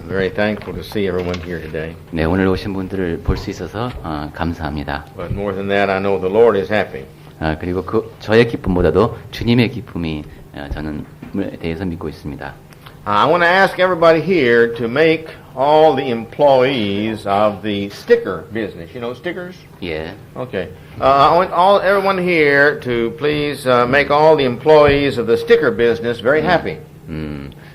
very thankful to see everyone here today. 네, 오늘 오신 분들을 볼 수 있어서 감사합니다. But more than that, I know the Lord is happy. 그리고 저의 기쁨보다도 주님의 기쁨이 저는 대해서 믿고 있습니다. I want to ask everybody here to make all the employees of the sticker business. You know stickers? 예. Okay. I want everyone here to please make all the employees of the sticker business very happy.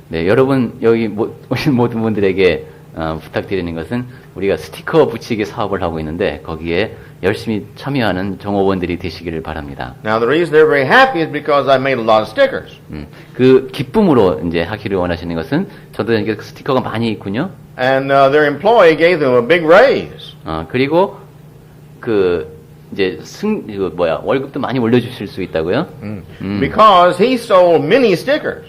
네, 여러분 여기 오신 모든 분들에게 부탁드리는 것은 우리가 스티커 붙이기 사업을 하고 있는데 거기에 열심히 참여하는 종업원들이 되시기를 바랍니다. Now the reason they're very happy is because I made a lot of stickers. 그 기쁨으로 이제 하기를 원하시는 것은 저도 이게 스티커가 많이 있군요. And their employee gave them a big raise. 그리고 이제 월급도 많이 올려주실 수 있다고요? Because he sold many stickers.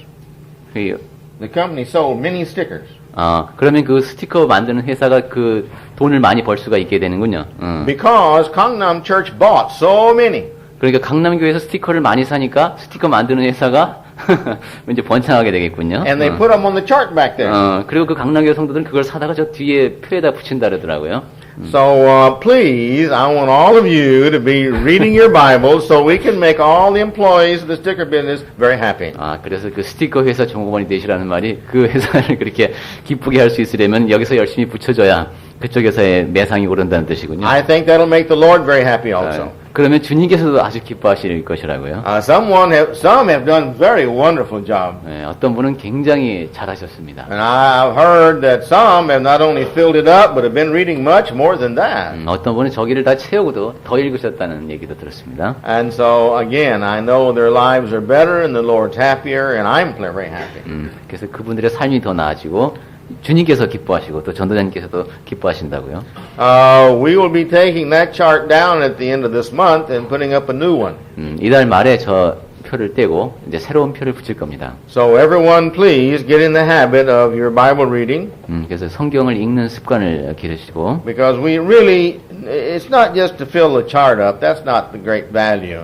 그, The company sold many stickers. 그러면 그 스티커 만드는 회사가 그 돈을 많이 벌 수가 있게 되는군요. Because Gangnam Church bought so many. 그러니까 강남교회에서 스티커를 많이 사니까 스티커 만드는 회사가 이제 번창하게 되겠군요. And they put them on the chart back there. 그리고 그 강남교회 성도들은 그걸 사다가 저 뒤에 표에다 붙인다 그러더라고요. So please, I want all of you to be reading your Bibles so we can make all the employees of the sticker business very happy. 그래서 그 스티커 회사 종업원이 되시라는 말이 그 회사를 그렇게 기쁘게 할 수 있으려면 여기서 열심히 붙여줘야 그쪽 회사의 매상이 오른다는 뜻이군요. I think that'll make the Lord very happy also. 그러면 주님께서도 아주 기뻐하실 것이라고요. Some have done very wonderful job. 네, 어떤 분은 굉장히 잘하셨습니다. And I've heard that some have not only filled it up, but have been reading much more than that. 어떤 분은 저기를 다 채우고도 더 읽으셨다는 얘기도 들었습니다. And so again, I know their lives are better and the Lord's happier, and I'm very happy. 그래서 그분들의 삶이 더 나아지고 주님께서 기뻐하시고 또 전도자님께서도 기뻐하신다고요. We will be taking that chart down at the end of this month and putting up a new one. 이달 말에 저 표를 떼고 이제 새로운 표를 붙일 겁니다. So everyone please get in the habit of your Bible reading. 그래서 성경을 읽는 습관을 기르시고 Because we really, it's not just to fill the chart up. That's not the great value.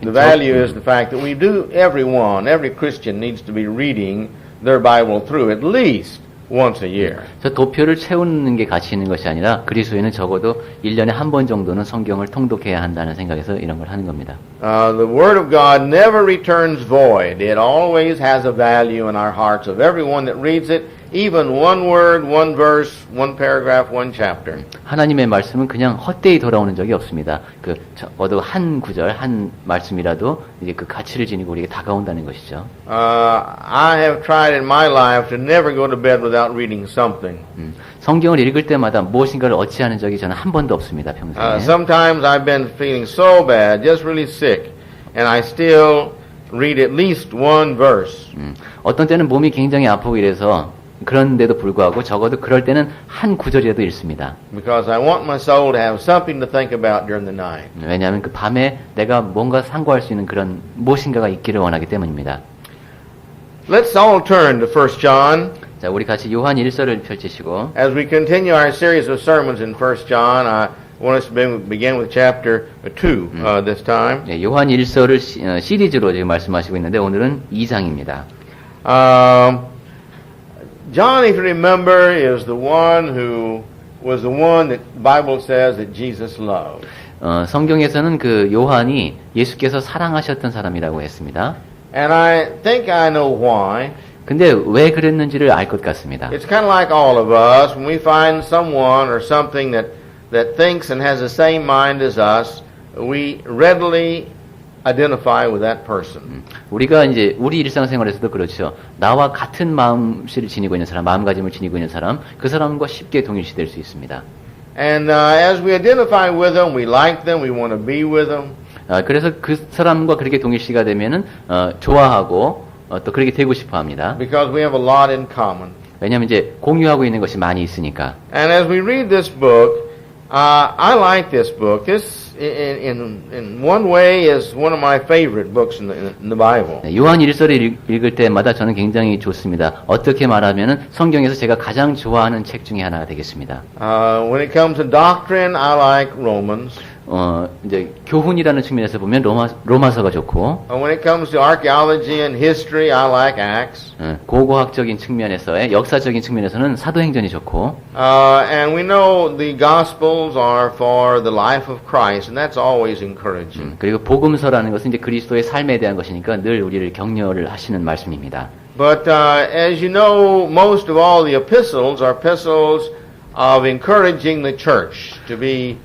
The value is the fact that every Christian needs to be reading their Bible through at least once a year. 저 도표를 채우는 게 가치 있는 것이 아니라 그리스도인은 적어도 1년에 한 번 정도는 성경을 통독해야 한다는 생각에서 이런 걸 하는 겁니다. The Word of God never returns void. It always has a value in our hearts of everyone that reads it, even one word, one verse, one paragraph, one chapter. 하나님의 말씀은 그냥 헛되이 돌아오는 적이 없습니다. 적어도 한 구절, 한 말씀이라도 이제 그 가치를 지니고 우리에게 다가온다는 것이죠. I have tried in my life to never go to bed without reading something. 성경을 읽을 때마다 무엇인가를 어찌하는 적이 저는 한 번도 없습니다, 평생에. Sometimes I've been feeling so bad, just really sick, and I still read at least one verse. 어떤 때는 몸이 굉장히 아프고 이래서 그런데도 불구하고 적어도 그럴 때는 한 구절이라도 읽습니다. Because I want my soul to have something to think about during the night. 왜냐하면 그 밤에 내가 뭔가 상고할 수 있는 그런 무엇인가가 있기를 원하기 때문입니다. Let's all turn to 1 John. 자, 우리 같이 요한 1서를 펼치시고 As we continue our series of sermons in 1 John, I want us to begin with chapter 2 this time. 네, 요한 1서를 시리즈로 지금 말씀하시고 있는데 오늘은 2장입니다. John, if you remember, is the one who was the one that the Bible says that Jesus loved. 성경에서는 그 요한이 예수께서 사랑하셨던 사람이라고 했습니다. And I think I know why. 근데 왜 그랬는지를 알 것 같습니다. It's kind of like all of us when we find someone or something that thinks and has the same mind as us, we readily identify with that person. 우리가 이제 우리 일상생활에서도 그렇죠. 나와 같은 마음씨를 지니고 있는 사람, 마음가짐을 지니고 있는 사람, 그 사람과 쉽게 동일시될 수 있습니다. And as we identify with them, we like them, we want to be with them. 그래서 그 사람과 그렇게 동일시가 되면은 좋아하고 또 그렇게 되고 싶어합니다. Because we have a lot in common. 왜냐하면 이제 공유하고 있는 것이 많이 있으니까. And as we read this book, I like this book. This, in one way, is one of my favorite books in the Bible. 요한 1서를 읽을 때마다 저는 굉장히 좋습니다. 어떻게 말하면은 성경에서 제가 가장 좋아하는 책 중에 하나가 되겠습니다. When it comes to doctrine, I like Romans. 이제 교훈이라는 측면에서 보면 로마서가 좋고, When it comes to archaeology and history, I like Acts. 고고학적인 측면에서의 역사적인 측면에서는 사도행전이 좋고, And we know the Gospels are for the life of Christ, and that's always encouraging. 그리고 복음서라는 것은 이제 그리스도의 삶에 대한 것이니까 늘 우리를 격려를 하시는 말씀입니다. But as you know, most of all the epistles are epistles of encouraging the church to be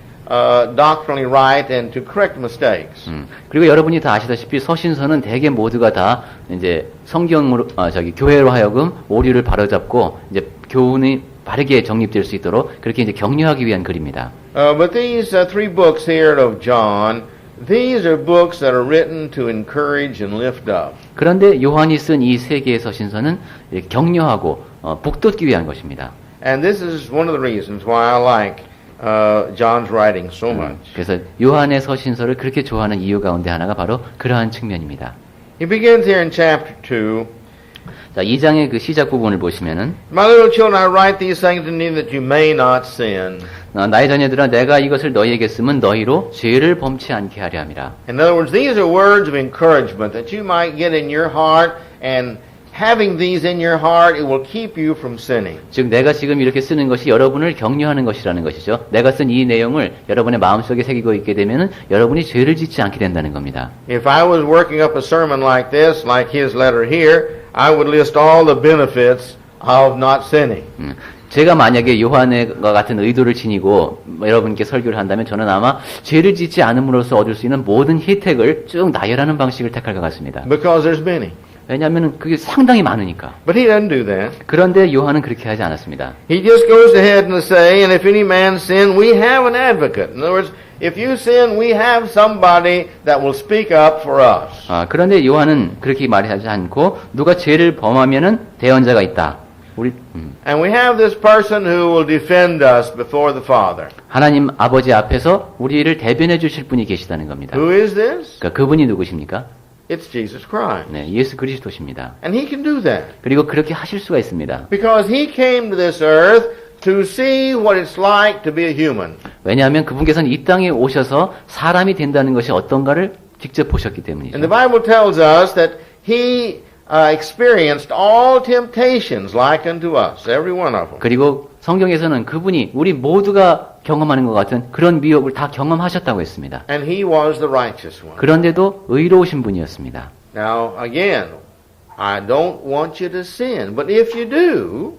doctrinally right and to correct mistakes. 그리고 여러분이 다 아시다시피 서신서는 대개 모두가 다 이제 성경으로 교회로 하여금 오류를 바로잡고 이제 교훈이 바르게 정립될 수 있도록 그렇게 이제 격려하기 위한 글입니다. But these three books here of John, these are books that are written to encourage and lift up. 그런데 요한이 쓴 이 세 개의 서신서는 이렇게 격려하고 북돋기 위한 것입니다. And this is one of the reasons why I like John's writing so much. 그래서 요한의 서신서를 그렇게 좋아하는 이유 가운데 하나가 바로 그러한 측면입니다. He begins here in chapter 2. 자, 2장의 그 시작 부분을 보시면은 My little children, I write these things to you that you may not sin. 나의 자녀들아 내가 이것을 너희에게 쓰면 너희로 죄를 범치 않게 하려 함이라. In other words, these are words of encouragement that you might get in your heart, and having these in your heart, it will keep you from sinning. 즉 내가 지금 이렇게 쓰는 것이 여러분을 격려하는 것이라는 것이죠. 내가 쓴 이 내용을 여러분의 마음속에 새기고 있게 되면은 여러분이 죄를 짓지 않게 된다는 겁니다. If I was working up a sermon like this, like his letter here, I would list all the benefits of not sinning. 제가 만약에 요한과 같은 의도를 지니고 여러분께 설교를 한다면 저는 아마 죄를 짓지 않음으로써 얻을 수 있는 모든 혜택을 쭉 나열하는 방식을 택할 것 같습니다. Because there's many. 왜냐하면 그게 상당히 많으니까. But he doesn't do that. 그런데 요한은 그렇게 하지 않았습니다. He just goes ahead and say, and if any man sin, we have an advocate. In other words, if you sin, we have somebody that will speak up for us. 그런데 요한은 그렇게 말하지 않고 누가 죄를 범하면은 대언자가 있다. And we have this person who will defend us before the Father. 하나님 아버지 앞에서 우리를 대변해 주실 분이 계시다는 겁니다. Who is this? 그러니까 그분이 누구십니까? It's Jesus Christ. 네, 예수 그리스도십니다. And he can do that. 그리고 그렇게 하실 수가 있습니다. Because he came to this earth to see what it's like to be a human. 왜냐하면 그분께서는 이 땅에 오셔서 사람이 된다는 것이 어떤가를 직접 보셨기 때문이죠. And the Bible tells us that he experienced all temptations like unto us, every one of them. 그리고 성경에서는 그분이 우리 모두가 경험하는 것 같은 그런 미혹을 다 경험하셨다고 했습니다. And he was the righteous one. 그런데도 의로우신 분이었습니다. Now, again, I don't want you to sin, but if you do,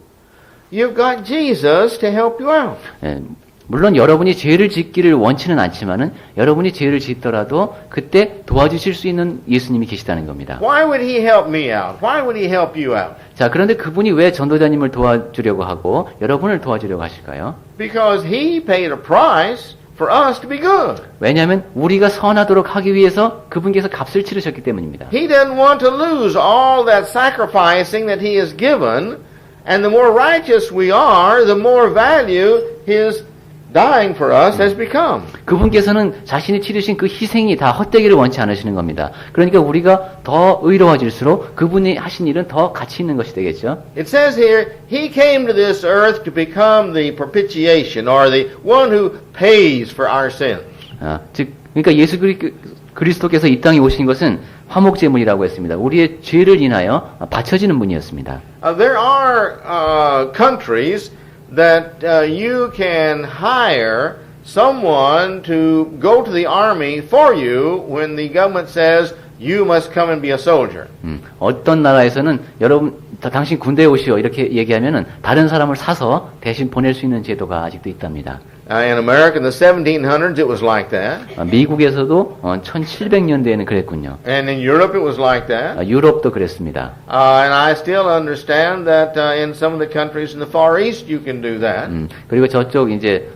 you've got Jesus to help you out. 예, 물론 여러분이 죄를 짓기를 원치는 않지만은 여러분이 죄를 짓더라도 그때 도와주실 수 있는 예수님이 계시다는 겁니다. Why would he help me out? Why would he help you out? 자, 그런데 그분이 왜 전도자님을 도와주려고 하고 여러분을 도와주려고 하실까요? Because he paid a price for us to be good. 왜냐하면 우리가 선하도록 하기 위해서 그분께서 값을 치르셨기 때문입니다. He doesn't want to lose all that sacrificing that he has given, and the more righteous we are, the more value his dying for us has become. 그분께서는 자신이 치르신 그 희생이 다 헛되기를 원치 않으시는 겁니다. 그러니까 우리가 더 의로워질수록 그분이 하신 일은 더 가치 있는 것이 되겠죠. It says here, he came to this earth to become the propitiation, or the one who pays for our sins. 그러니까 예수 그리스도께서 이 땅에 오신 것은 화목제물이라고 했습니다. 우리의 죄를 인하여 바쳐지는 분이었습니다. There are countries that you can hire someone to go to the army for you when the government says you must come and be a soldier. 어떤 나라에서는 여러분 당신 군대에 오시오 이렇게 얘기하면은 다른 사람을 사서 대신 보낼 수 있는 제도가 아직도 있답니다. In America in the 1700s it was like that. 미국에서도 1700년대에는 그랬군요. And in Europe it was like that. 유럽도 그랬습니다. And I still understand that in some of the countries in the Far East you can do that. 그리고 저쪽 이제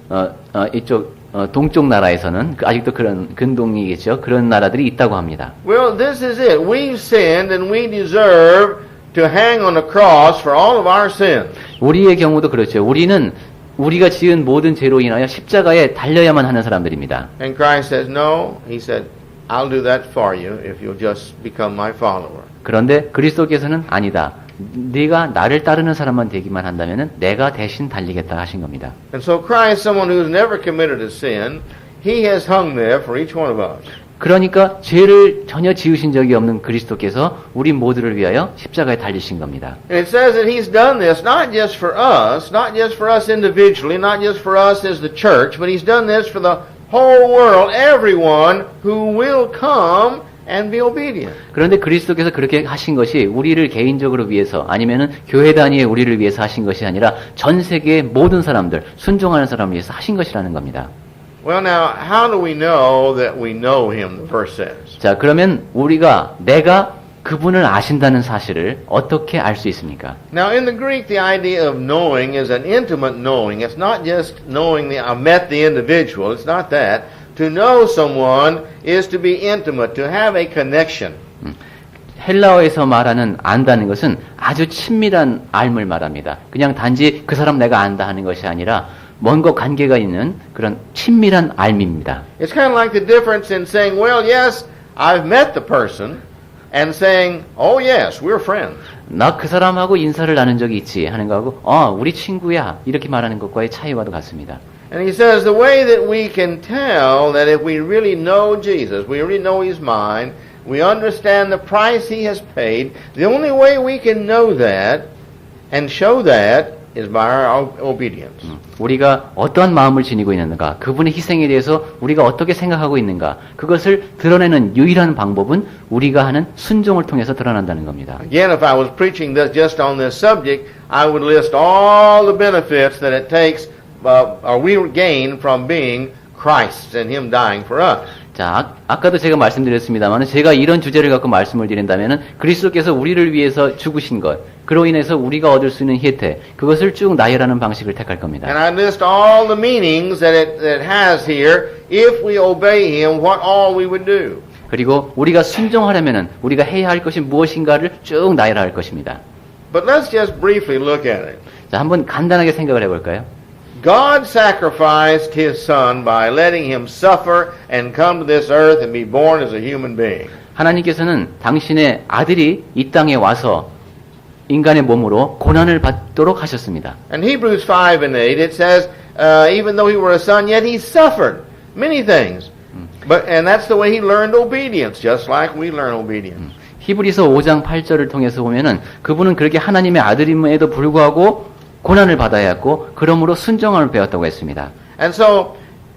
이쪽 동쪽 나라에서는 아직도 그런 근동이겠죠. 그런 나라들이 있다고 합니다. Well, this is it. We've sinned and we deserve to hang on a cross for all of our sins. 우리의 경우도 그렇죠. 우리가 지은 모든 죄로 인하여 십자가에 달려야만 하는 사람들입니다. And Christ says, no. He said, I'll do that for you if you'll just become my follower. 그런데 그리스도께서는 아니다. 네가 나를 따르는 사람만 되기만 한다면은 내가 대신 달리겠다 하신 겁니다. And so Christ, someone who's never committed a sin, He has hung there for each one of us. 그러니까 죄를 전혀 지으신 적이 없는 그리스도께서 우리 모두를 위하여 십자가에 달리신 겁니다. And it says that He's done this not just for us, not just for us individually, not just for us as the church, but He's done this for the whole world, everyone who will come and be obedient. 그런데 그리스도께서 그렇게 하신 것이 우리를 개인적으로 위해서 아니면은 교회 단위의 우리를 위해서 하신 것이 아니라 전 세계의 모든 사람들, 순종하는 사람을 위해서 하신 것이라는 겁니다. Well, now, how do we know that we know Him, the verse says? 자, 그러면 내가 그분을 아신다는 사실을 어떻게 알 수 있습니까? Now, in the Greek, the idea of knowing is an intimate knowing. It's not just knowing I met the individual. It's not that. To know someone is to be intimate, to have a connection. 헬라어에서 말하는 안다는 것은 아주 친밀한 알을 말합니다. 그냥 단지 그 사람 내가 안다 하는 것이 아니라 뭔가 관계가 있는 그런 친밀한 알입니다. It's kind of like the difference in saying, well, yes, I've met the person, and saying, oh, yes, we're friends. 나 그 사람하고 인사를 나눈 적이 있지 하는 거하고 우리 친구야 이렇게 말하는 것과의 차이와도 같습니다. And he says the way that we can tell that if we really know Jesus, we really know His mind, we understand the price He has paid, the only way we can know that and show that is by our obedience. 우리가 어떠한 마음을 지니고 있는가, 그분의 희생에 대해서 우리가 어떻게 생각하고 있는가, 그것을 드러내는 유일한 방법은 우리가 하는 순종을 통해서 드러난다는 겁니다. Again, if I was preaching this just on this subject, I would list all the benefits that it takes or we gain from being Christ and Him dying for us. 자, 아까도 제가 말씀드렸습니다만 제가 이런 주제를 갖고 말씀을 드린다면은 그리스도께서 우리를 위해서 죽으신 것, 그로 인해서 우리가 얻을 수 있는 혜택, 그것을 쭉 나열하는 방식을 택할 겁니다. And I list all the meanings that it has here if we obey Him, what all we would do. 그리고 우리가 순종하려면은 우리가 해야 할 것이 무엇인가를 쭉 나열할 것입니다. But let's just briefly look at it. 자, 한번 간단하게 생각을 해볼까요? God sacrificed His Son by letting Him suffer and come to this earth and be born as a human being. 하나님께서는 당신의 아들이 이 땅에 와서 인간의 몸으로 고난을 받도록 하셨습니다. In Hebrews 5 and 8 it says, even though He were a son, yet He suffered many things. And that's the way He learned obedience, just like we learn obedience. 히브리서 5장 8절을 통해서 보면은 그분은 그렇게 하나님의 아들임에도 불구하고 고난을 받아야 했고 그러므로 순종함을 배웠다고 했습니다. And so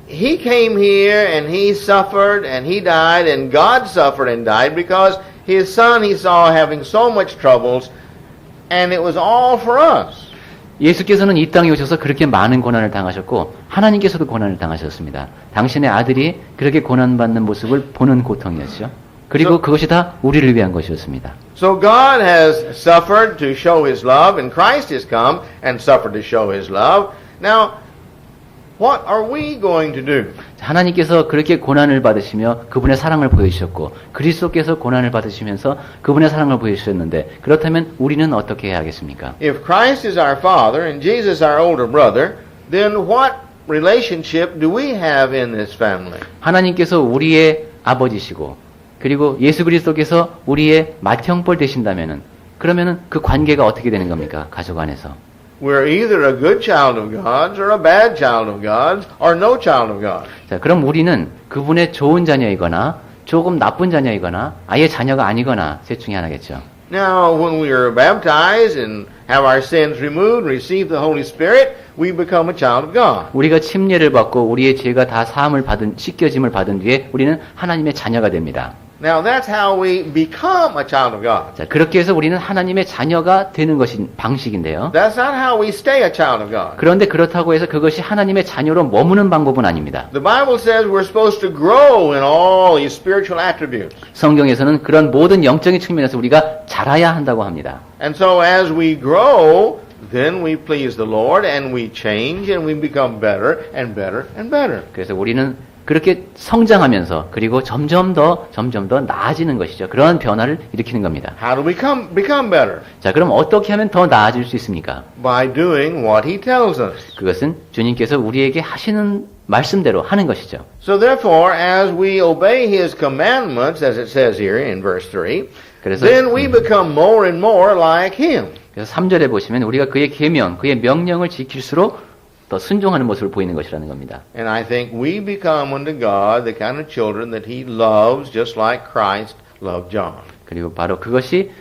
He came here and He suffered and He died and God suffered and died because His Son He saw having so much troubles and it was all for us. 예수께서는 이 땅에 오셔서 그렇게 많은 고난을 당하셨고 하나님께서도 고난을 당하셨습니다. 당신의 아들이 그렇게 고난받는 모습을 보는 고통이었죠. 그리고 그것이 다 우리를 위한 것이었습니다. So God has suffered to show His love, and Christ has come and suffered to show His love. Now, what are we going to do? 하나님께서 그렇게 고난을 받으시며 그분의 사랑을 보여주셨고 그리스도께서 고난을 받으시면서 그분의 사랑을 보여주셨는데 그렇다면 우리는 어떻게 해야 하겠습니까? If Christ is our Father and Jesus our older brother, then what relationship do we have in this family? 하나님께서 우리의 아버지시고 그리고 예수 그리스도께서 우리의 맏형벌 되신다면은 그러면은 그 관계가 어떻게 되는 겁니까? 가족 안에서. We're either a good child of God's or a bad child of God's or no child of God. 자, 그럼 우리는 그분의 좋은 자녀이거나 조금 나쁜 자녀이거나 아예 자녀가 아니거나 셋 중에 하나겠죠. Now, when we are baptized and have our sins removed, receive the Holy Spirit, we become a child of God. 우리가 침례를 받고 우리의 죄가 다 사함을 받은 씻겨짐을 받은 뒤에 우리는 하나님의 자녀가 됩니다. Now, that's how we become a child of God. 자, 그렇게 해서 우리는 하나님의 자녀가 되는 것이 방식인데요. That's not how we stay a child of God. 그런데 그렇다고 해서 그것이 하나님의 자녀로 머무는 방법은 아닙니다. The Bible says we're supposed to grow in all these spiritual attributes. 성경에서는 그런 모든 영적인 측면에서 우리가 자라야 한다고 합니다. And so as we grow, then we please the Lord and we change and we become better and better and better. 그래서 우리는 그렇게 성장하면서 그리고 점점 더 나아지는 것이죠. 그런 변화를 일으키는 겁니다. How do we become better? 자, 그럼 어떻게 하면 더 나아질 수 있습니까? By doing what He tells us. 그것은 주님께서 우리에게 하시는 말씀대로 하는 것이죠. So therefore, as we obey His commandments, as it says here in verse 3, 그래서 then we become more and more like Him. 그래서 3절에 보시면 우리가 그의 계명, 그의 명령을 지킬수록 더 순종하는 모습을 보이는 것이라는 겁니다. And I think we become unto God the kind of children that He loves, just like Christ loved John. 그리고 바로 그것이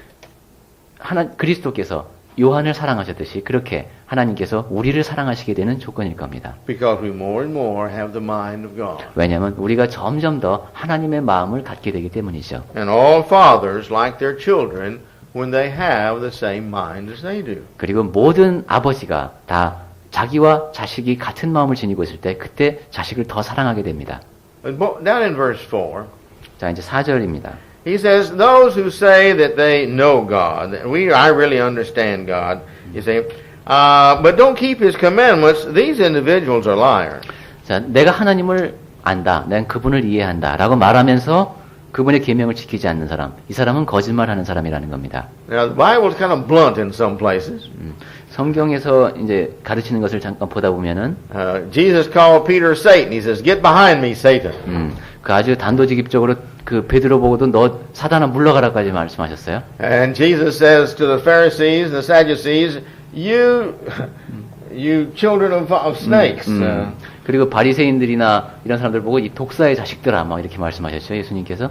그리스도께서 요한을 사랑하셨듯이 그렇게 하나님께서 우리를 사랑하시게 되는 조건일 겁니다. Because we more and more have the mind of God. 왜냐하면 우리가 점점 더 하나님의 마음을 갖게 되기 때문이죠. And all fathers like their children when they have the same mind as they do. 그리고 모든 아버지가 다 자기와 자식이 같은 마음을 지니고 있을 때 그때 자식을 더 사랑하게 됩니다. Down in verse 4, 자, 이제 4절입니다. he says, those who say that they know God, I really understand God, you say, but don't keep His commandments, these individuals are liars. 자, 내가 하나님을 안다. 난 그분을 이해한다. 라고 말하면서 그분의 계명을 지키지 않는 사람. 이 사람은 거짓말하는 사람이라는 겁니다. Now, the Bible is kind of blunt in some places. 성경에서 이제 가르치는 것을 잠깐 보다 보면은 Jesus called Peter Satan. He says, get behind me, Satan. 그 아주 단도직입적으로 그 베드로 보고도 너 사단아 물러가라까지 말씀하셨어요. And Jesus says to the Pharisees and the Sadducees, you children of snakes. 그리고 바리새인들이나 이런 사람들 보고 이 독사의 자식들아 막 이렇게 말씀하셨죠. 예수님께서.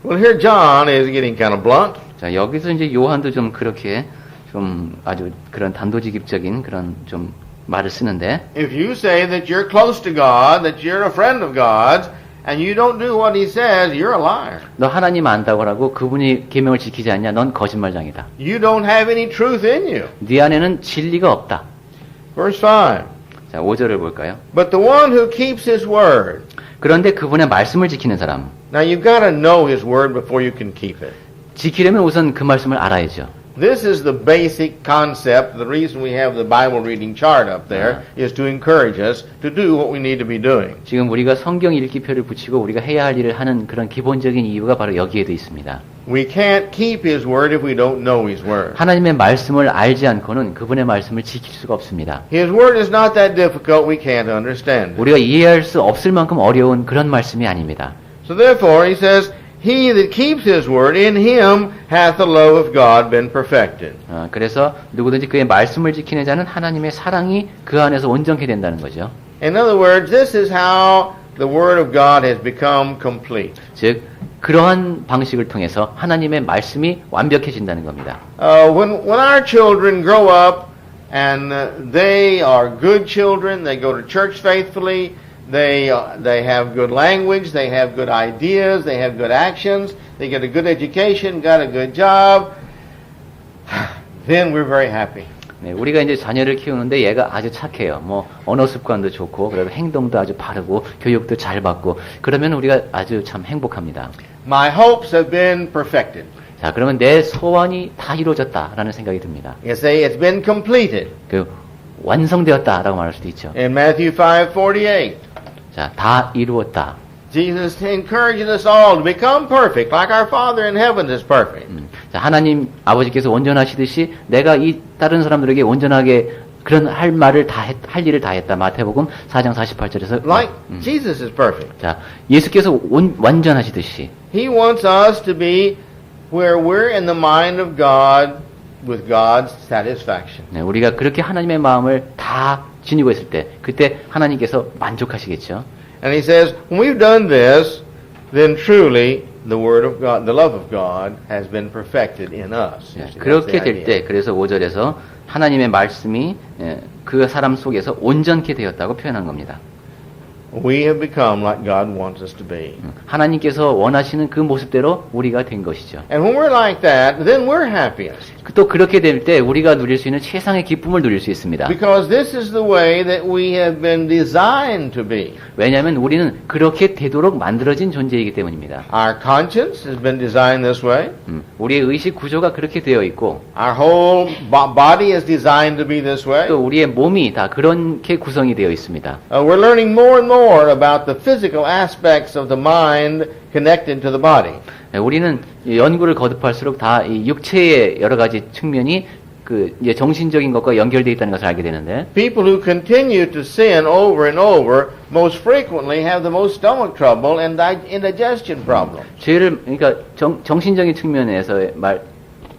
Well, here John is getting kind of blunt. 자, 여기서 이제 요한도 좀 그렇게 좀 아주 그런 단도직입적인 그런 좀 말을 쓰는데 If you say that you're close to God, that you're a friend of God's, and you don't do what He says, you're a liar. 너 하나님 안다고 하고 그분이 계명을 지키지 않냐? 넌 거짓말장이다. You don't have any truth in you. 네 안에는 진리가 없다. Verse 5. 자, 5절을 볼까요? But the one who keeps His word. 그런데 그분의 말씀을 지키는 사람. Now you've got to know His word before you can keep it. 지키려면 우선 그 말씀을 알아야죠. This is the basic concept. The reason we have the Bible reading chart up there is to encourage us to do what we need to be doing. 지금 우리가 성경 읽기표를 붙이고 우리가 해야 할 일을 하는 그런 기본적인 이유가 바로 여기에도 있습니다. We can't keep His word if we don't know His word. 하나님의 말씀을 알지 않고는 그분의 말씀을 지킬 수가 없습니다. His word is not that difficult. We can't understand it. 우리가 이해할 수 없을 만큼 어려운 그런 말씀이 아닙니다. So therefore, He says, He that keeps His word, in Him hath the love of God been perfected. 그래서 누구든지 그의 말씀을 지키는 자는 하나님의 사랑이 그 안에서 온전케 된다는 거죠. In other words, this is how the word of God has become complete. 즉 그러한 방식을 통해서 하나님의 말씀이 완벽해진다는 겁니다. When our children grow up and they are good children, they go to church faithfully, they have good language, they have good ideas, they have good actions, they get a good education, got a good job, then we're very happy. 네, 우리가 이제 자녀를 키우는데 얘가 아주 착해요. 뭐 언어 습관도 좋고, 그리고 행동도 아주 바르고, 교육도 잘 받고, 그러면 우리가 아주 참 행복합니다. My hopes have been perfected. 자, 그러면 내 소원이 다 이루어졌다라는 생각이 듭니다. You say it's been completed. 그 완성되었다라고 말할 수도 있죠. In Matthew 5:48. 자, 다 이루었다. Jesus encourages us all to become perfect, like our Father in heaven is perfect. 자, 하나님 아버지께서 온전하시듯이 내가 이 다른 사람들에게 온전하게 그런 할 일을 다 했다. 마태복음 4장 48절에서 Like Jesus is perfect. 자, 예수께서 완전하시듯이 He wants us to be where we're in the mind of God with God's satisfaction. 네, 우리가 그렇게 하나님의 마음을 다 지니고 있을 때 그때 하나님께서 만족하시겠죠. And He says, when we've done this, then truly the word of God, the love of God has been perfected in us. 네, 그렇게 될 때 그래서 5절에서 하나님의 말씀이 그 사람 속에서 온전케 되었다고 표현한 겁니다. We have become like God wants us to be. 하나님께서 원하시는 그 모습대로 우리가 된 것이죠. And when we're like that, then we're happiest. 또 그렇게 될 때 우리가 누릴 수 있는 최상의 기쁨을 누릴 수 있습니다. Because this is the way that we have been designed to be. 왜냐하면 우리는 그렇게 되도록 만들어진 존재이기 때문입니다. Our conscience has been designed this way. 우리의 의식 구조가 그렇게 되어 있고 Our whole body is designed to be this way. 또 우리의 몸이 다 그렇게 구성이 되어 있습니다. We're learning more and more about the physical aspects of the mind connected to the body. 우리는 연구를 거듭할수록 다 이 육체의 여러 가지 측면이 그 이제 정신적인 것과 연결되어 있다는 것을 알게 되는데 People who continue to sin over and over most frequently have the most stomach trouble and indigestion problem. 죄를 그러니까 정신적인 측면에서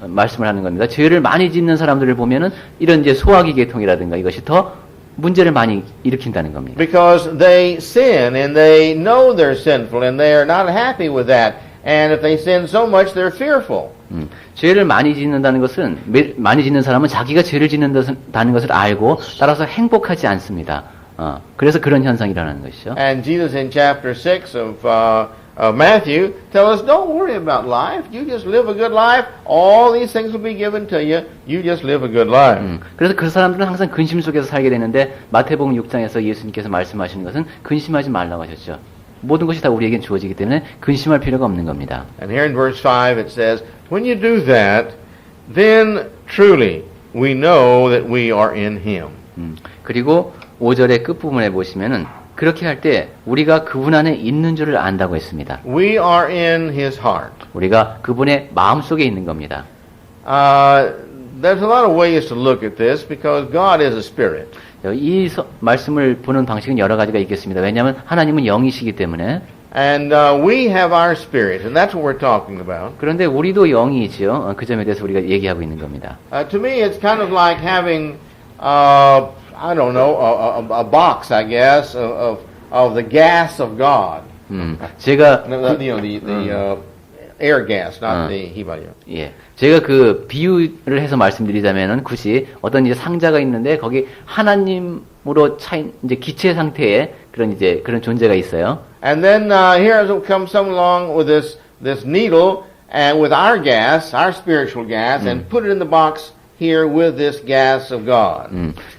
말씀을 하는 겁니다. 죄를 많이 짓는 사람들을 보면은 이런 이제 소화기 계통이라든가 이것이 더 문제를 많이 일으킨다는 겁니다. Because they sin and they know they're sinful and they are not happy with that. And if they sin so much, they're fearful. 죄를 많이 짓는다는 것은 많이 짓는 사람은 자기가 죄를 짓는다는 것을 알고 따라서 행복하지 않습니다. 그래서 그런 현상이 일어나는 것이죠. And Jesus in chapter 6 of Matthew tell us, don't worry about life. You just live a good life. All these things will be given to you. You just live a good life. 그래서 그 사람들은 항상 근심 속에서 살게 되는데 마태복음 6장에서 예수님께서 말씀하시는 것은 근심하지 말라고 하셨죠. 모든 것이 다 우리에겐 주어지기 때문에 근심할 필요가 없는 겁니다. And here in verse 5 it says, when you do that, then truly we know that we are in Him. 그리고 5절의 끝부분에 보시면은 그렇게 할 때 우리가 그분 안에 있는 줄을 안다고 했습니다. We are in His heart. 우리가 그분의 마음속에 있는 겁니다. There's a lot of ways to look at this because God is a spirit. 이 말씀을 보는 방식은 여러 가지가 있겠습니다. 왜냐하면 하나님은 영이시기 때문에. And we have our spirit, and that's what we're talking about. 그런데 우리도 영이지요. 그 점에 대해서 우리가 얘기하고 있는 겁니다. To me, it's kind of like having, I don't know, a box, I guess, of the gas of God. 제가 the air gas, not the 히바리오. 예, 제가 그 비유를 해서 말씀드리자면은 굳이 어떤 이제 상자가 있는데 거기 하나님으로 차인 이제 기체 상태의 그런 존재가 있어요. And then here comes someone along with this needle and with our gas, our spiritual gas, and put it in the box here with this gas of God.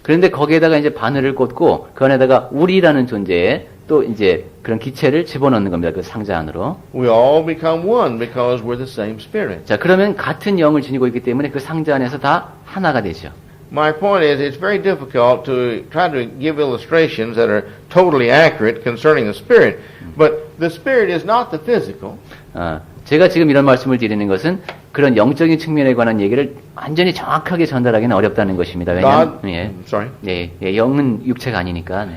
그런데 거기에다가 이제 바늘을 꽂고 그 안에다가 우리라는 존재에 또 이제 그런 기체를 집어넣는 겁니다. 그 상자 안으로. We all become one because we're the same spirit. 자, 그러면 같은 영을 지니고 있기 때문에 그 상자 안에서 다 하나가 되죠. My point is, it's very difficult to try to give illustrations that are totally accurate concerning the spirit. But the spirit is not the physical. 제가 지금 이런 말씀을 드리는 것은 그런 영적인 측면에 관한 얘기를 완전히 정확하게 전달하기는 어렵다는 것입니다. 왜냐하면 영은 육체가 아니니까.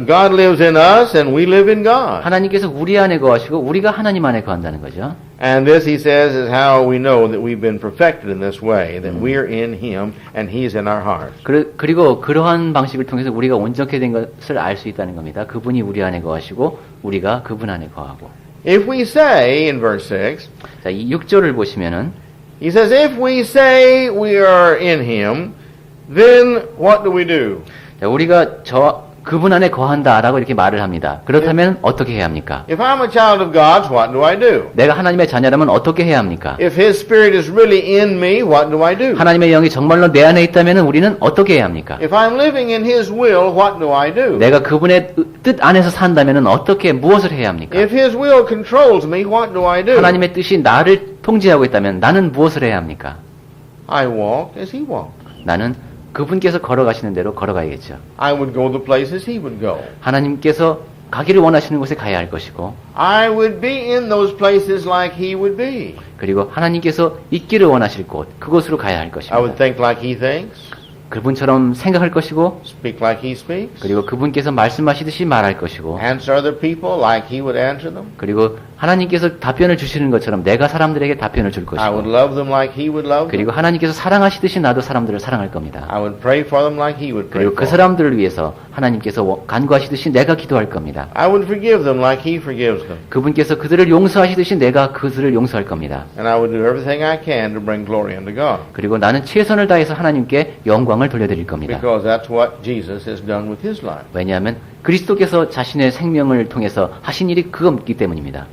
God lives in us and we live in God. 하나님께서 우리 안에 거하시고 우리가 하나님 안에 거한다는 거죠. And this, he says, is how we know that we've been perfected in this way, that we are in Him and He's in our hearts. 그리고 그러한 방식을 통해서 우리가 온전케 된 것을 알 수 있다는 겁니다. 그분이 우리 안에 거하시고 우리가 그분 안에 거하고. If we say, in verse 6, 자, 이 6절을 보시면은 he says, if we say we are in Him, then what do we do? 자, 우리가 그분 안에 거한다라고 이렇게 말을 합니다. 그렇다면 어떻게 해야 합니까? If I'm a child of God's, what do I do? 내가 하나님의 자녀라면 어떻게 해야 합니까? If His Spirit is really in me, what do I do? 하나님의 영이 정말로 내 안에 있다면 우리는 어떻게 해야 합니까? If I'm living in His will, what do I do? 내가 그분의 뜻 안에서 산다면 무엇을 해야 합니까? If His will controls me, what do I do? 하나님의 뜻이 나를 통제하고 있다면 나는 무엇을 해야 합니까? I walk as He walked. 나는 그분께서 걸어가시는 대로 걸어가야겠죠. I would go the places He would go. 하나님께서 가기를 원하시는 곳에 가야 할 것이고 I would be in those places like He would be. 그리고 하나님께서 있기를 원하실 곳, 그곳으로 가야 할 I 것입니다. would think like He thinks, 그분처럼 생각할 것이고 speak like He speaks, 그리고 그분께서 말씀하시듯이 말할 것이고 answer other people like He would answer them. 그리고 하나님께서 답변을 주시는 것처럼 내가 사람들에게 답변을 줄 I would 것이고 love them like He would love them. 그리고 하나님께서 사랑하시듯이 나도 사람들을 사랑할 겁니다. I would pray for them like He would pray 그리고 for 그 them. 사람들을 위해서 하나님께서 간구하시듯이 내가 기도할 겁니다. I would forgive them like He forgives them. 그분께서 그들을 용서하시듯이 내가 그들을 용서할 겁니다. And I would do everything I can to bring glory unto God. 그리고 나는 최선을 다해서 하나님께 영광을 돌려드릴 겁니다. Because that's what Jesus has done with His life. 왜냐하면 그리스도께서 자신의 생명을 통해서 하신 일이 그거기 때문입니다.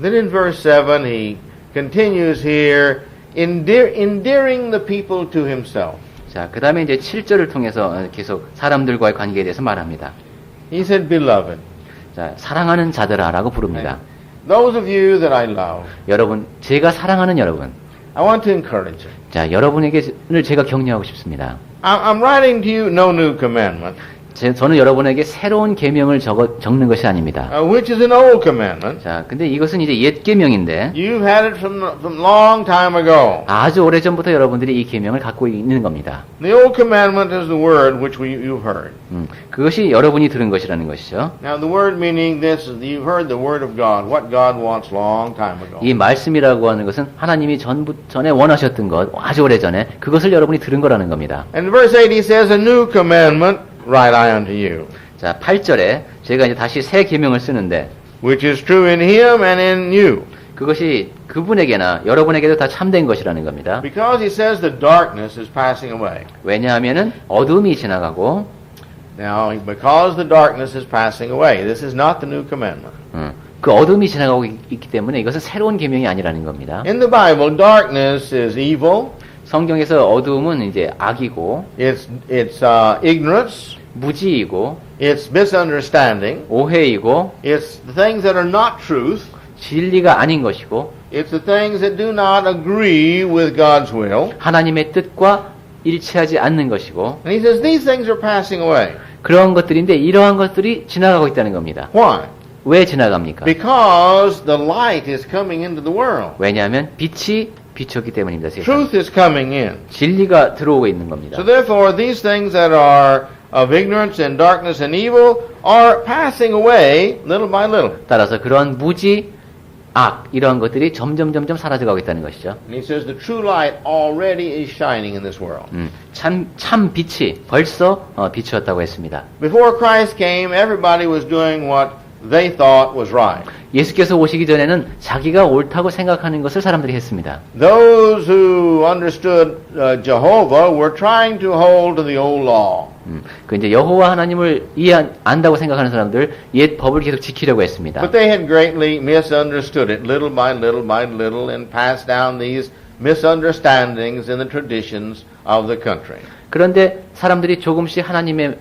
Then in verse 7 he continues here, endearing the people to Himself. 자, 그 다음에 이제 7절을 통해서 계속 사람들과의 관계에 대해서 말합니다. He said, Beloved, 자, 사랑하는 자들아라고 부릅니다. those of you that I love, 여러분, 제가 사랑하는 여러분. I want to encourage you. 자, 여러분에게를 제가 격려하고 싶습니다. I'm writing to you no new commandment, 저는 여러분에게 새로운 계명을 적는 것이 아닙니다. which is an old commandment. 자, 근데 이것은 이제 옛 계명인데 You've had it from long time ago. 아주 오래전부터 여러분들이 이 계명을 갖고 있는 겁니다. The old commandment is the word which you've heard. 그것이 여러분이 들은 것이라는 것이죠. Now the word meaning this is you've heard the word of God, what God wants long time ago. 이 말씀이라고 하는 것은 하나님이 전에 원하셨던 것, 아주 오래전에 그것을 여러분이 들은 거라는 겁니다. And in verse 8 he says, a new commandment write I unto you, 자, 8절에 제가 이제 다시 새 계명을 쓰는데 which is true in him and in you. 그것이 그분에게나 여러분에게도 다 참된 것이라는 겁니다. Because he says the darkness is passing away. 왜냐하면은 어둠이 지나가고 Now, because the darkness is passing away, this is not the new commandment. 그 어둠이 지나가고 있기 때문에 이것은 새로운 계명이 아니라는 겁니다. In the Bible, darkness is evil, 성경에서 어둠은 이제 악이고 it's ignorance, 무지이고 it's misunderstanding, 오해이고 it's the things that are not truth, 진리가 아닌 것이고 it's the things that do not agree with God's will. 하나님의 뜻과 일치하지 않는 것이고 And he says these things are passing away. 그런 것들인데 이러한 것들이 지나가고 있다는 겁니다. Why? 왜 지나갑니까? Because the light is coming into the world. 왜냐하면 빛이 비쳤기 때문입니다. 세상에. Truth is coming in. 진리가 들어오고 있는 겁니다. So therefore, these things that are of ignorance and darkness and evil are passing away little by little. 따라서 그런 무지, 악 이러한 것들이 점점 사라져가고 있다는 것이죠. And he says the true light already is shining in this world. 참 빛이 벌써 비추었다고 했습니다. Before Christ came, everybody was doing what they thought was right. 예수께서 오시기 전에는 자기가 옳다고 생각하는 것을 사람들이 했습니다. Those who understood Jehovah were trying to hold to the old law. 그 이제 여호와 하나님을 안다고 생각하는 사람들 옛 법을 계속 지키려고 했습니다. But they had greatly misunderstood it, little by little, and passed down these misunderstandings in the traditions of the country. 그런데 사람들이 조금씩 하나님의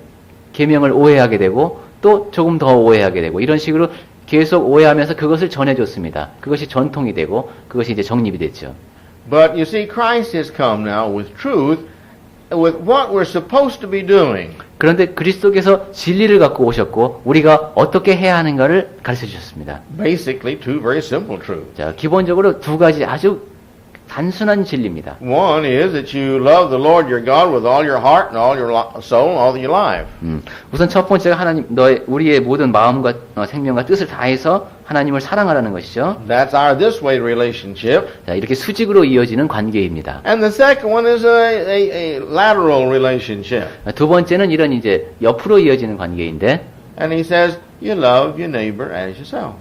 계명을 오해하게 되고 또 조금 더 오해하게 되고 이런 식으로 계속 오해하면서 그것을 전해줬습니다. 그것이 전통이 되고 그것이 이제 정립이 됐죠. But you see, Christ has come now with truth, with what we're supposed to be doing. 그런데 그리스도께서 진리를 갖고 오셨고 우리가 어떻게 해야 하는가를 가르쳐 주셨습니다. Basically, two very simple truths. 자, 기본적으로 두 가지 아주 단순한 진리입니다. One is that you love the Lord your God with all your heart and all your soul and all your life. 우선 첫 번째가 우리의 모든 마음과 생명과 뜻을 다해서 하나님을 사랑하라는 것이죠. That's our this way relationship. 자, 이렇게 수직으로 이어지는 관계입니다. And the second one is a lateral relationship. 두 번째는 이런 이제 옆으로 이어지는 관계인데, And he says, you love your neighbor as yourself.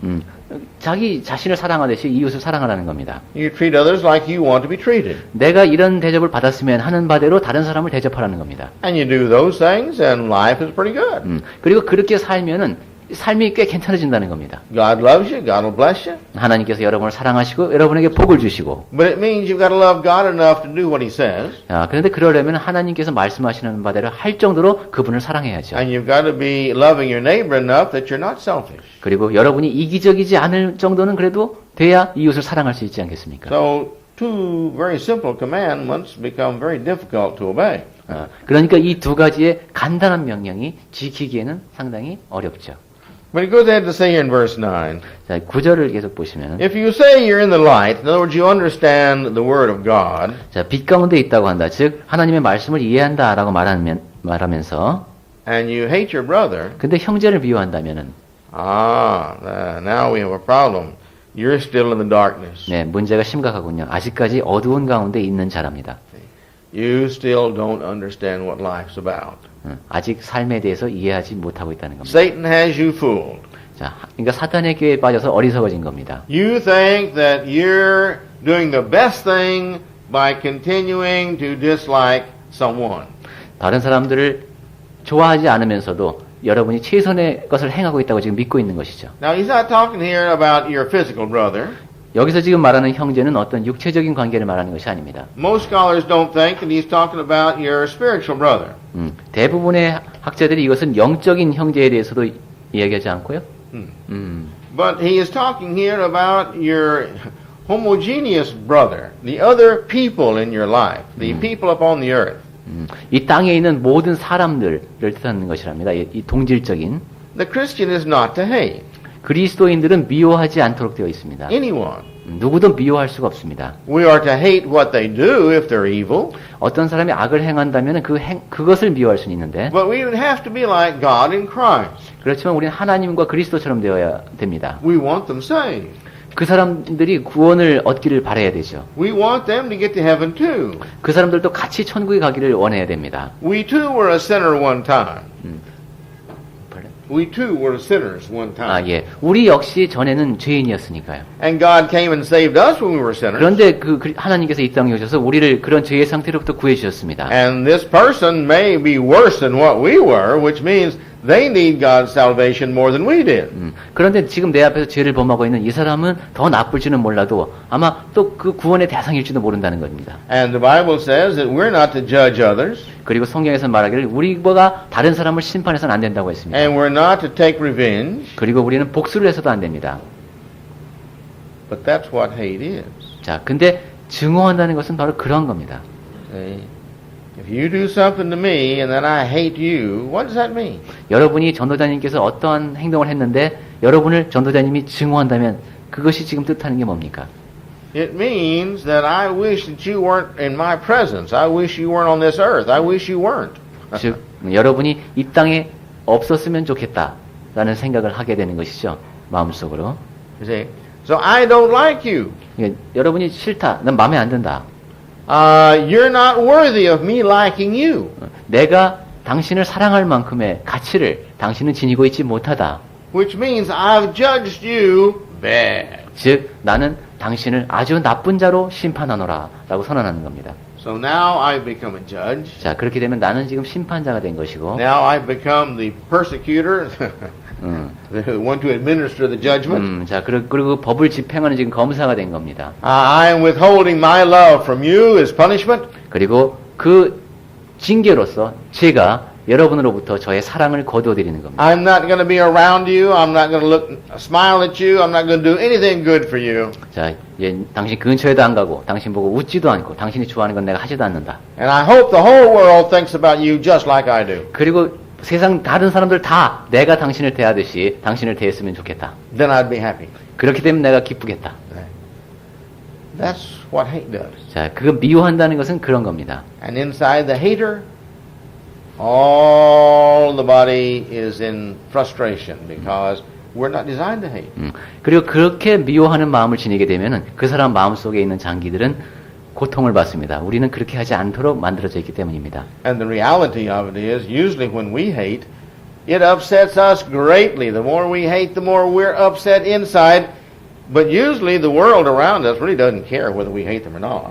자기 자신을 사랑하듯이 이웃을 사랑하라는 겁니다. You treat others like you want to be treated. 내가 이런 대접을 받았으면 하는 바대로 다른 사람을 대접하라는 겁니다. And you do those things and life is pretty good. 그리고 그렇게 살면은 삶이 꽤 괜찮아진다는 겁니다. God loves you, God will bless you. 하나님께서 여러분을 사랑하시고 여러분에게 복을 주시고. But it means you've got to love God enough to do what he says. 그런데 그러려면 하나님께서 말씀하시는 바대로 할 정도로 그분을 사랑해야죠. And you've got to be loving your neighbor enough that you're not selfish. 그리고 여러분이 이기적이지 않을 정도는 그래도 돼야 이웃을 사랑할 수 있지 않겠습니까? So two very simple commandments become very difficult to obey. 그러니까 이 두 가지의 간단한 명령이 지키기에는 상당히 어렵죠. But it goes ahead to say here in verse 9, 자, 9절을 계속 보시면 if you say you're in the light, in other words, you understand the word of God, 자, 빛 가운데 있다고 한다. 즉 하나님의 말씀을 이해한다라고 말하면서 and you hate your brother, 근데 형제를 미워한다면은 now we have a problem. You're still in the darkness. 네, 문제가 심각하군요. 아직까지 어두운 가운데 있는 자랍니다. You still don't understand what life's about. 아직 삶에 대해서 이해하지 못하고 있다는 겁니다. Satan has you fooled. 자, 그러니까 사탄의 꾀에 빠져서 어리석어진 겁니다. You think that you're doing the best thing by continuing to dislike someone. 다른 사람들을 좋아하지 않으면서도 여러분이 최선의 것을 행하고 있다고 지금 믿고 있는 것이죠. Now, he's not talking here about your physical brother. 여기서 지금 말하는 형제는 어떤 육체적인 관계를 말하는 것이 아닙니다. Most scholars don't think that he's talking about your spiritual brother. 대부분의 학자들이 이것은 영적인 형제에 대해서도 이야기하지 않고요. But he is talking here about your homogeneous brother, the other people in your life, the people upon the earth. 이 땅에 있는 모든 사람들을 뜻하는 것이랍니다. 이 동질적인. The Christian is not to hate 그리스도인들은 미워하지 않도록 되어 있습니다. anyone. 누구도 미워할 수가 없습니다. We are to hate what they do if they're evil, 어떤 사람이 악을 행한다면 그것을 미워할 수는 있는데 but we would have to be like God in Christ. 그렇지만 우리는 하나님과 그리스도처럼 되어야 됩니다. We want them saved. 그 사람들이 구원을 얻기를 바라야 되죠. We want them to get to heaven too. 그 사람들도 같이 천국에 가기를 원해야 됩니다. We too were a sinner one time. We too were sinners one time. 아, 예. 우리 역시 전에는 죄인이었으니까요. And God came and saved us when we were sinners. 그런데 하나님께서 이 땅에 오셔서 우리를 그런 죄의 상태로부터 구해 주셨습니다. And this person may be worse than what we were, which means they need God's salvation more than we did. 그런데 지금 내 앞에서 죄를 범하고 있는 이 사람은 더 나쁠지는 몰라도 아마 또 그 구원의 대상일지도 모른다는 겁니다. And the Bible says that we're not to judge others. 그리고 성경에서 말하기를 우리가 다른 사람을 심판해서는 안 된다고 했습니다. And we're not to take revenge. 그리고 우리는 복수를 해서도 안 됩니다. But that's what hate is. 자, 근데 증오한다는 것은 바로 그런 겁니다. See? If you do something to me and then I hate you, what does that mean? 여러분이 전도자님께서 어떠한 행동을 했는데 여러분을 전도자님이 증오한다면 그것이 지금 뜻하는 게 뭡니까? It means that I wish that you weren't in my presence. I wish you weren't on this earth. I wish you weren't. 즉 여러분이 이 땅에 없었으면 좋겠다라는 생각을 하게 되는 것이죠. 마음속으로. You see? So I don't like you. 여러분이 싫다. 난 마음에 안 든다. You're not worthy of me liking you. 내가 당신을 사랑할 만큼의 가치를 당신은 지니고 있지 못하다. Which means I've judged you bad. 즉 나는 당신을 아주 나쁜 자로 심판하노라 라고 선언하는 겁니다. So now I've become a judge. 자, 그렇게 되면 나는 지금 심판자가 된 것이고 Now I've become the persecutor, the one to administer the judgment. 자, 그리고 법을 집행하는 지금 검사가 된 겁니다. I am withholding my love from you as punishment. 그리고 그 징계로서 제가 여러분으로부터 저의 사랑을 거두어드리는 겁니다. I'm not going to be around you. I'm not going to smile at you. I'm not going to do anything good for you. 자, 당신 근처에도 안 가고 당신 보고 웃지도 않고 당신이 좋아하는 건 내가 하지도 않는다. And I hope the whole world thinks about you just like I do. 그리고 세상 다른 사람들 다 내가 당신을 대하듯이 당신을 대했으면 좋겠다. Then I'd be happy. 그렇게 되면 내가 기쁘겠다. That's what hate does. 자, 그거 미워한다는 것은 그런 겁니다. And inside the hater, all the body is in frustration because we're not designed to hate. 그리고 그렇게 미워하는 마음을 지니게 되면은 그 사람 마음속에 있는 장기들은 고통을 받습니다. 우리는 그렇게 하지 않도록 만들어져 있기 때문입니다. And the reality of it is, usually when we hate, it upsets us greatly. The more we hate, the more we're upset inside. But usually the world around us really doesn't care whether we hate them or not.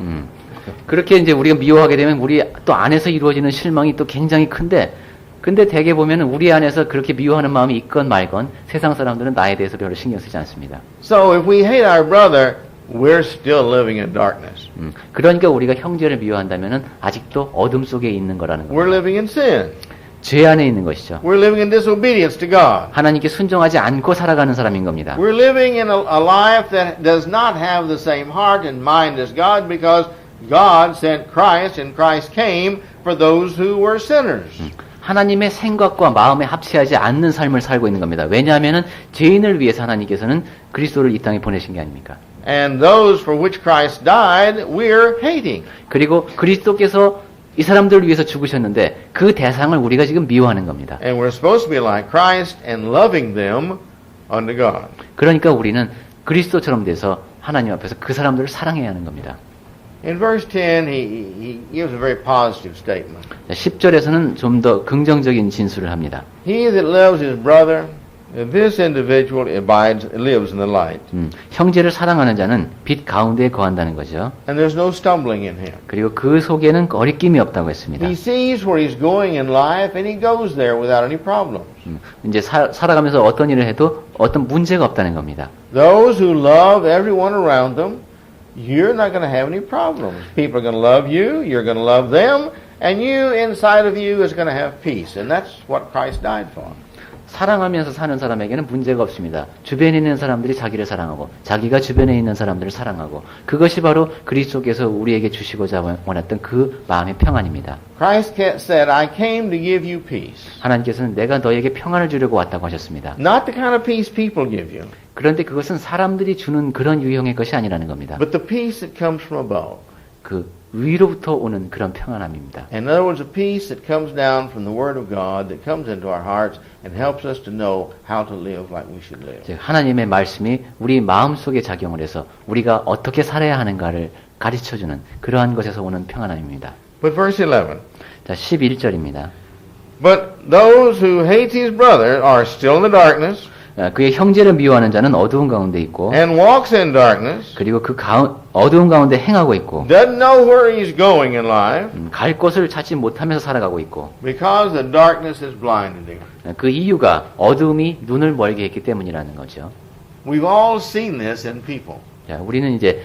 그렇게 이제 우리가 미워하게 되면 우리 또 안에서 이루어지는 실망이 또 굉장히 큰데, 근데 대개 보면은 우리 안에서 그렇게 미워하는 마음이 있건 말건 세상 사람들은 나에 대해서 별로 신경 쓰지 않습니다. So if we hate our brother, we're still living in darkness. 그러니까 우리가 형제를 미워한다면은 아직도 어둠 속에 있는 거라는 겁니다. We're living in sin. 죄 안에 있는 것이죠. We're living in disobedience to God. 하나님께 순종하지 않고 살아가는 사람인 겁니다. We're living in a life that does not have the same heart and mind as God because God sent Christ and Christ came for those who were sinners. 하나님의 생각과 마음에 합치하지 않는 삶을 살고 있는 겁니다. 왜냐하면은 죄인을 위해서 하나님께서는 그리스도를 이 땅에 보내신 게 아닙니까? And those for which Christ died, we're hating. 그리고 그리스도께서 이 사람들을 위해서 죽으셨는데 그 대상을 우리가 지금 미워하는 겁니다. And we're supposed to be like Christ and loving them unto God. 그러니까 우리는 그리스도처럼 돼서 하나님 앞에서 그 사람들을 사랑해야 하는 겁니다. In verse 10, he gives a very positive statement. 10절에서는 좀 더 긍정적인 진술을 합니다. He that loves his brother, this individual lives in the light. 형제를 사랑하는 자는 빛 가운데에 거한다는 거죠. And there's no stumbling in him. 그리고 그 속에는 거리낌이 없다고 했습니다. He sees where he's going in life and he goes there without any problems. 이제 살아가면서 어떤 일을 해도 어떤 문제가 없다는 겁니다. Those who love everyone around them, you're not going to have any problems. People are going to love you, you're going to love them, and you inside of you is going to have peace. And that's what Christ died for. 사랑하면서 사는 사람에게는 문제가 없습니다. 주변에 있는 사람들이 자기를 사랑하고 자기가 주변에 있는 사람들을 사랑하고 그것이 바로 그리스도께서 우리에게 주시고자 원했던 그 마음의 평안입니다. Christ said, I came to give you peace. 하나님께서는 내가 너에게 평안을 주려고 왔다고 하셨습니다. Not the kind of peace people give you. 그런데 그것은 사람들이 주는 그런 유형의 것이 아니라는 겁니다. But the peace that comes from above. 그 위로부터 오는 그런 평안함입니다. In other words, a peace that comes down from the Word of God, that comes into our hearts and helps us to know how to live like we should live. 즉 하나님의 말씀이 우리 마음속에 작용을 해서 우리가 어떻게 살아야 하는가를 가르쳐주는 그러한 것에서 오는 평안함입니다. But verse 11. 자, 11절입니다. But those who hate his brother are still in the darkness 그의 형제를 미워하는 자는 어두운 가운데 있고 and walks in darkness, 그리고 그 어두운 가운데 행하고 있고 doesn't know where he's going in life 갈 곳을 찾지 못하면서 살아가고 있고 because the darkness has blinded him. 그 이유가 어두움이 눈을 멀게 했기 때문이라는 거죠. We've all seen this in people. 자, 우리는 이제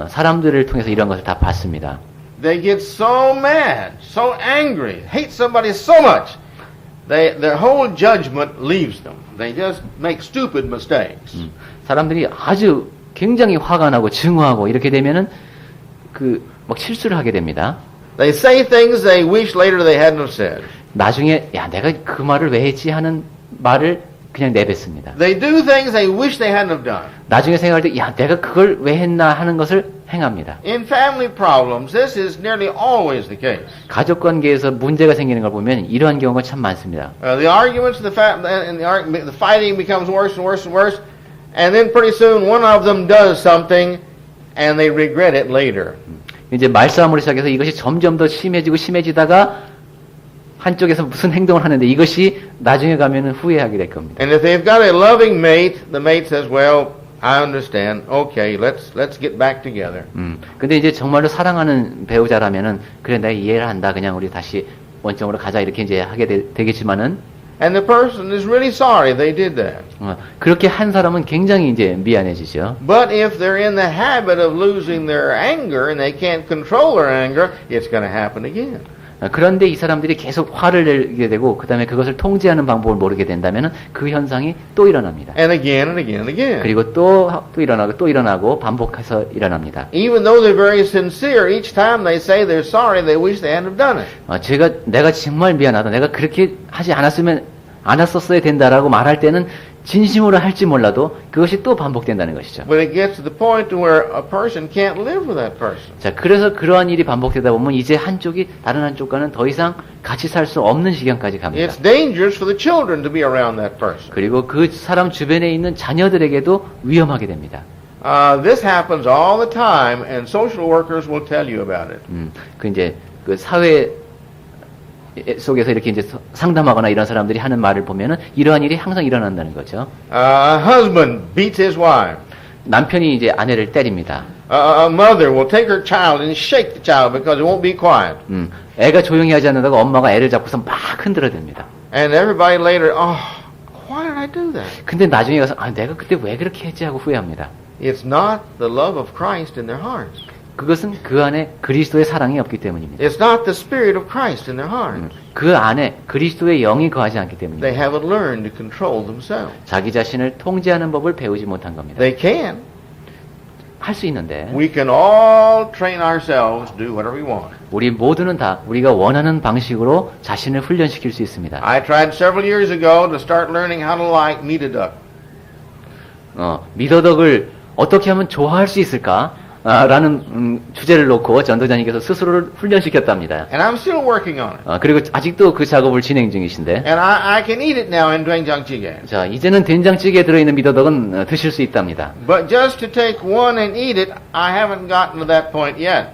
사람들을 통해서 이런 것을 다 봤습니다. They get so mad, so angry, hate somebody so much, their whole judgment leaves them. They just make stupid mistakes. 사람들이 아주 굉장히 화가 나고 증오하고 이렇게 되면은 막 실수를 하게 됩니다. They say things they wish later they hadn't have said. 나중에 야 내가 그 말을 왜 했지 하는 말을 그냥 내뱉습니다. They do things they wish they hadn't have done. 나중에 생각할 때 야 내가 그걸 왜 했나 하는 것을 행합니다. In family problems, this is nearly always the case. 가족 관계에서 문제가 생기는 걸 보면 이러한 경우가 참 많습니다. The arguments, the fighting becomes worse and worse and worse, and then pretty soon one of them does something, and they regret it later. 이제 말싸움으로 시작해서 이것이 점점 더 심해지다가 한쪽에서 무슨 행동을 하는데 이것이 나중에 가면은 후회하게 될 겁니다. And if they've got a loving mate, the mate says, "Well, I understand. Okay, let's get back together." 근데 이제 정말로 사랑하는 배우자라면은 그래 내가 이해를 한다. 그냥 우리 다시 원점으로 가자 이렇게 이제 하게 되겠지만은 And the person is really sorry they did that. 그렇게 한 사람은 굉장히 이제 미안해지죠. But if they're in the habit of losing their anger and they can't control their anger, it's going to happen again. 그런데 이 사람들이 계속 화를 내게 되고 그다음에 그것을 통제하는 방법을 모르게 된다면은 그 현상이 또 일어납니다. And again and again and again. 그리고 또 일어나고 반복해서 일어납니다. Even though they're very sincere, each time they say they're sorry, they wish they hadn't have done it. 내가 정말 미안하다. 내가 그렇게 하지 않았었어야 된다라고 말할 때는 진심으로 할지 몰라도 그것이 또 반복된다는 것이죠. But it gets to the point to where a person can't live with that person. 자, 그래서 그러한 일이 반복되다 보면 이제 한쪽이 다른 한쪽과는 더 이상 같이 살 수 없는 지경까지 갑니다. It's dangerous for the children to be around that person. 그리고 그 사람 주변에 있는 자녀들에게도 위험하게 됩니다. This happens all the time, and social workers will tell you about it. 그 사회 속에서 이렇게 이제 상담하거나 이런 사람들이 하는 말을 보면은 이러한 일이 항상 일어난다는 거죠. A husband beats his wife. 남편이 이제 아내를 때립니다. A mother will take her child and shake the child because it won't be quiet. 애가 조용히 하지 않는다고 엄마가 애를 잡고서 막 흔들어댑니다. And everybody later, why did I do that? 근데 나중에 가서 내가 그때 왜 그렇게 했지 하고 후회합니다. It's not the love of Christ in their hearts. 그것은 그 안에 그리스도의 사랑이 없기 때문입니다. It's not the Spirit of Christ in their hearts. 그 안에 그리스도의 영이 거하지 않기 때문입니다. They haven't learned to control themselves. 자기 자신을 통제하는 법을 배우지 못한 겁니다. They can. 할 수 있는데 We can all train ourselves to do whatever we want. 우리 모두는 다 우리가 원하는 방식으로 자신을 훈련시킬 수 있습니다. I tried several years ago to start learning how to like meat a duck. 미더덕을 어떻게 하면 좋아할 수 있을까? 라는 주제를 놓고 전도자님께서 스스로를 훈련시켰답니다. And I'm still working on it. 그리고 아직도 그 작업을 진행 중이신데 And I can eat it now in 된장찌개. 자, 이제는 된장찌개에 들어있는 미더덕은 드실 수 있답니다. But just to take one and eat it, I haven't gotten to that point yet.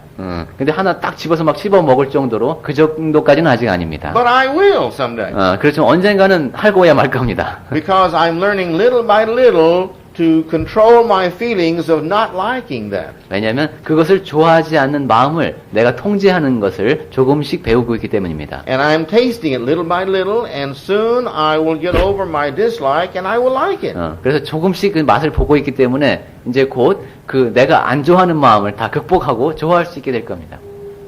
근데 하나 딱 집어서 막 씹어 먹을 정도로 그 정도까지는 아직 아닙니다. But I will someday. 그렇지만 언젠가는 하고야 말 겁니다. Because I'm learning little by little to control my feelings of not liking that. 왜냐하면 그것을 좋아하지 않는 마음을 내가 통제하는 것을 조금씩 배우고 있기 때문입니다. And I'm tasting it little by little, and soon I will get over my dislike and I will like it. 그래서 조금씩 그 맛을 보고 있기 때문에 이제 곧 그 내가 안 좋아하는 마음을 다 극복하고 좋아할 수 있게 될 겁니다.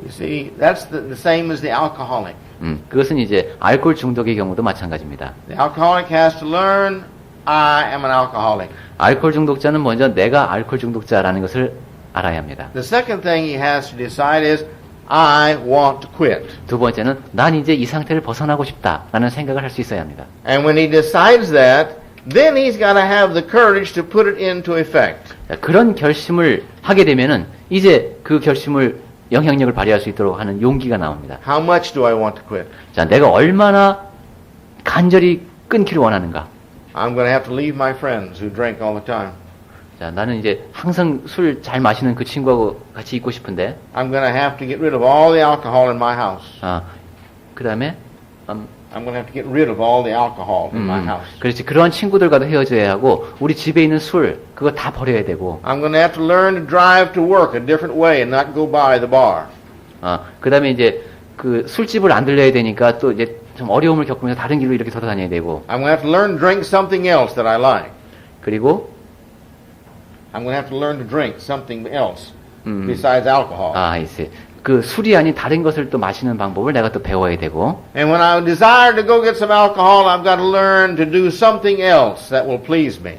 You see, that's the same as the alcoholic. 그것은 이제 알코올 중독의 경우도 마찬가지입니다. The alcoholic has to learn, I am an alcoholic. 알코올 중독자는 먼저 내가 알코올 중독자라는 것을 알아야 합니다. The second thing he has to decide is, I want to quit. 두 번째는 난 이제 이 상태를 벗어나고 싶다라는 생각을 할 수 있어야 합니다. And when he decides that, then he's got to have the courage to put it into effect. 그런 결심을 하게 되면은 이제 그 결심을 영향력을 발휘할 수 있도록 하는 용기가 나옵니다. How much do I want to quit? 자, 내가 얼마나 간절히 끊기를 원하는가? I'm going to have to leave my friends who drink all the time. 자, 나는 이제 항상 술 잘 마시는 그 친구하고 같이 있고 싶은데, I'm going to have to get rid of all the alcohol in my house. 그 다음에, I'm going to have to get rid of all the alcohol in my house. 그렇지. 그러한 친구들과도 헤어져야 하고, 우리 집에 있는 술, 그거 다 버려야 되고, I'm going to have to learn to drive to work a different way and not go by the bar. 그 다음에 이제 그 술집을 안 들려야 되니까 또 이제 좀 어려움을 겪으면서 다른 길로 이렇게 돌아다녀야 되고, I'm going to have to learn to drink something else that I like. 그리고, I'm going to have to learn to drink something else besides alcohol. 이제 그 술이 아닌 다른 것을 또 마시는 방법을 내가 또 배워야 되고, And when I desire to go get some alcohol, I've got to learn to do something else that will please me.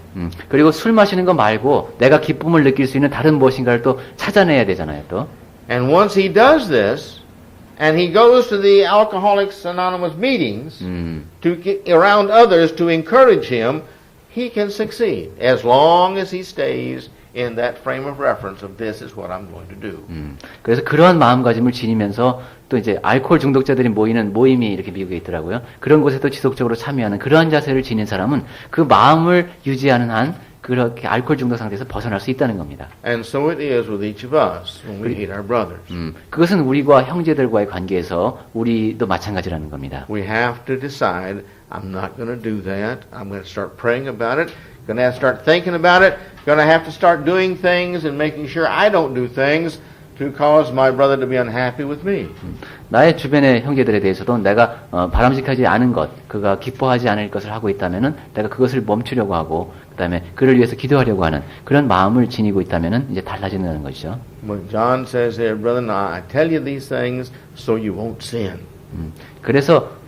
그리고 술 마시는 거 말고 내가 기쁨을 느낄 수 있는 다른 무엇인가를 또 찾아내야 되잖아요, 또. And once he does this, and he goes to the Alcoholics Anonymous meetings to get around others to encourage him, he can succeed as long as he stays in that frame of reference of this is what I'm going to do. 그래서 그러한 마음가짐을 지니면서 또 이제 알코올 중독자들이 모이는 모임이 이렇게 미국에 있더라고요. 그런 곳에도 지속적으로 참여하는 그러한 자세를 지닌 사람은 그 마음을 유지하는 한 그렇게 알코올 중독 상태에서 벗어날 수 있다는 겁니다. And so it is with each of us when we hate our brothers. 그것은 우리와 형제들과의 관계에서 우리도 마찬가지라는 겁니다. We have to decide, I'm not going to do that. I'm going to start praying about it. Going to have to start thinking about it. Going to have to start doing things and making sure I don't do things to cause my brother to be unhappy with me. 나의 주변의 형제들에 대해서도 내가 바람직하지 않은 것, 그가 기뻐하지 않을 것을 하고 있다면은 내가 그것을 멈추려고 하고, 그다음에 그를 위해서 기도하려고 하는 그런 마음을 지니고 있다면은 이제 달라지는 것이죠. When John says here, brother, now I tell you these things so you won't sin. 그래서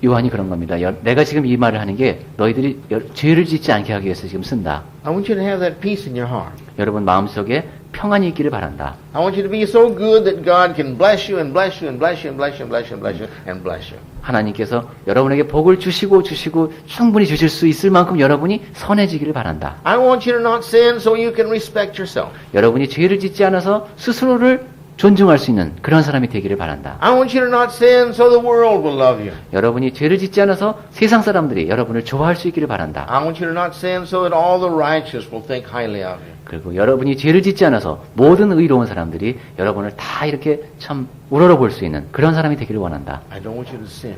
요한이 그런 겁니다. 내가 지금 이 말을 하는 게 너희들이 죄를 짓지 않게 하기 위해서 지금 쓴다. I want you to have that peace in your heart. 여러분 마음속에 평안이 있기를 바란다. I want you to be so good that God can bless you and bless you and bless you and bless you and bless you and bless you and bless you. 하나님께서 여러분에게 복을 주시고 충분히 주실 수 있을 만큼 여러분이 선해지기를 바란다. I want you to not sin so you can respect yourself. 여러분이 죄를 짓지 않아서 스스로를 존중할 수 있는 그런 사람이 되기를 바란다. I want you to not sin so the world will love you. 여러분이 죄를 짓지 않아서 세상 사람들이 여러분을 좋아할 수 있기를 바란다. I want you to not sin so that all the righteous will think highly of you. 그리고 여러분이 죄를 짓지 않아서 모든 의로운 사람들이 여러분을 다 이렇게 참 우러러 볼 수 있는 그런 사람이 되기를 원한다. I don't want you to sin.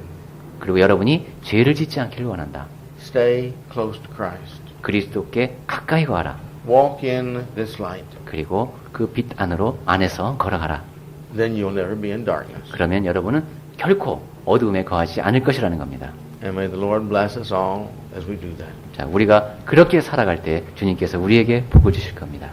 그리고 여러분이 죄를 짓지 않기를 원한다. Stay close to Christ. 그리스도께 가까이 가라. Walk in this light. 그리고 그 빛 안에서 걸어가라. Then you'll never be in darkness. 그러면 여러분은 결코 어두움에 거하지 않을 것이라는 겁니다. And may the Lord bless us all as we do that. 자, 우리가 그렇게 살아갈 때 주님께서 우리에게 복을 주실 겁니다.